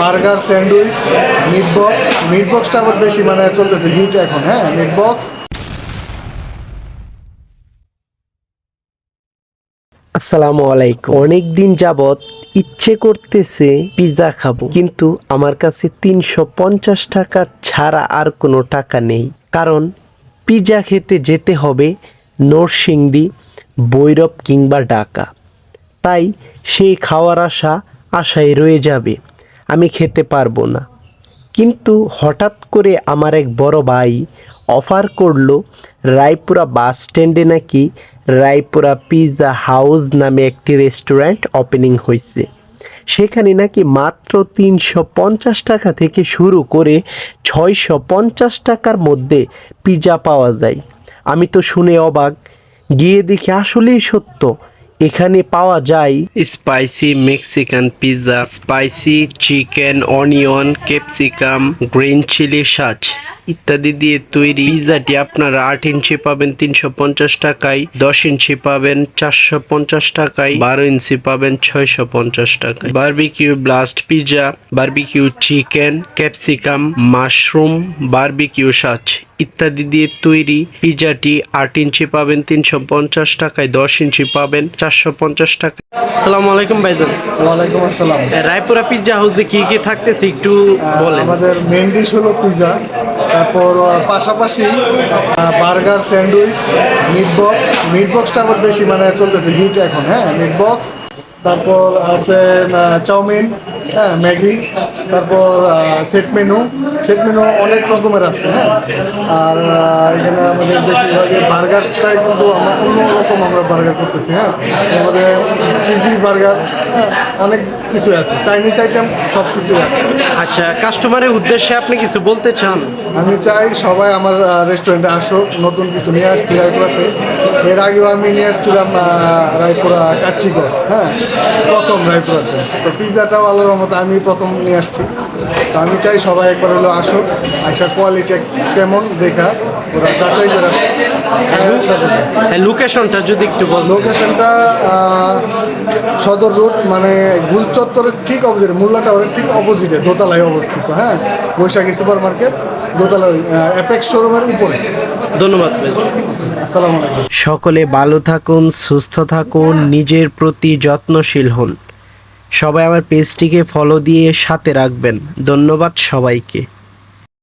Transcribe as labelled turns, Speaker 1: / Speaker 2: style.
Speaker 1: Burger, sandwich, meet বক্সটা আবার বেশি মানে চলতেছে হিট এখন। হ্যাঁ, মিট বক্স।
Speaker 2: আসসালামু আলাইকুম। অনেক দিন যাবত ইচ্ছে করতেছে পিৎজা খাবো, কিন্তু আমার কাছে 350 টাকা ছাড়া আর কোনো টাকা নেই। কারণ পিৎজা খেতে যেতে হবে নরসিংদী, ভৈরব কিংবা ঢাকা। তাই সেই খাওয়ার আশায় রয়ে যাবে, আমি খেতে পারবো না। কিন্তু হঠাৎ করে আমার এক বড় ভাই অফার করলো রায়পুরা বাস স্ট্যান্ডে নাকি রায়পুরা পিৎজা হাউস নামে একটি রেস্টুরেন্ট ওপেনিং হয়েছে। সেখানে নাকি মাত্র 350 টাকা থেকে শুরু করে 650 টাকার মধ্যে পিৎজা পাওয়া যায়। আমি তো শুনে অবাক, গিয়ে দেখি আসলেই সত্য। এখানে পাওয়া যায় spicy Mexican pizza, spicy chicken, onion, capsicum, green chilli sauce ইত্যাদি দিয়ে তৈরি। পিৎজাটি আপনারা 8 ইঞ্চি পাবেন 350 টাকায়, 10 ইঞ্চি পাবেন 450 টাকায়, 12 ইঞ্চি পাবেন 650 টাকায়। Barbecue blast pizza, barbecue chicken, capsicum, mushroom, barbecue sauce ইত্যাদি দিয়ে তৈরি পিৎজাটি 8 ইঞ্চি পাবেন 350 টাকায়, 10 ইঞ্চি পাবেন 450 টাকা। আসসালামু আলাইকুম ভাইজান।
Speaker 1: ওয়ালাইকুম আসসালাম।
Speaker 2: রায়পুরা পিৎজা হাউসে কি কি থাকতেছে একটু বলেন।
Speaker 1: আমাদের মেন ডিশ হলো পিৎজা, তারপর পাশাপাশি বার্গার, স্যান্ডউইচ, মিট বক্সটা আবার বেশি মানে চলতেছে হিট এখন। হ্যাঁ, মিট বক্স। তারপর আছে চাউমিন, হ্যাঁ, ম্যাগি। তারপর সেট মেনু অনেক রকমের আছে। হ্যাঁ, আর এখানে আমাদের বেশিরভাগই বার্গারটাই কিন্তু আমরা অন্যরকম বার্গার করতেছি। হ্যাঁ, আমাদের চিজি বার্গার, হ্যাঁ, অনেক কিছু আছে, চাইনিজ আইটেম সব কিছু আছে।
Speaker 2: আচ্ছা, কাস্টমারের উদ্দেশ্যে আপনি কিছু বলতে চান?
Speaker 1: আমি চাই সবাই আমার রেস্টুরেন্টে আসুক। নতুন কিছু নিয়ে আসছি রায়পুরাতে। এর আগেও আমি নিয়ে আসছিলাম রায়পুরা কাচ্চিগড়। হ্যাঁ, প্রথম রায়পুরাতে। তো পিৎজাটাও আল্লাহর রহমতে আমি প্রথম নিয়ে আসছি। তো আমি চাই সবাই একবার হলেও আসুক, আসার কোয়ালিটি কেমন দেখা ওরা যাচাই করে।
Speaker 2: লোকেশনটা যদি একটু বল।
Speaker 1: লোকেশনটা সদর রোড, মানে গুল চত্বরের ঠিক অপোজিটে, মোল্লা টাওয়ারের ঠিক অপোজিটে দোতলায় অবস্থিত। হ্যাঁ, বৈশাখী সুপার মার্কেট দোতলায়, অ্যাপেক্স শোরুমের উপরে।
Speaker 2: ধন্যবাদ।
Speaker 1: আসসালামু আলাইকুম।
Speaker 2: সকলে ভালো থাকুন, সুস্থ থাকুন, নিজের প্রতি যত্নশীল হন। সবাই আমার পেজটিকে ফলো দিয়ে সাথে রাখবেন। ধন্যবাদ সবাইকে।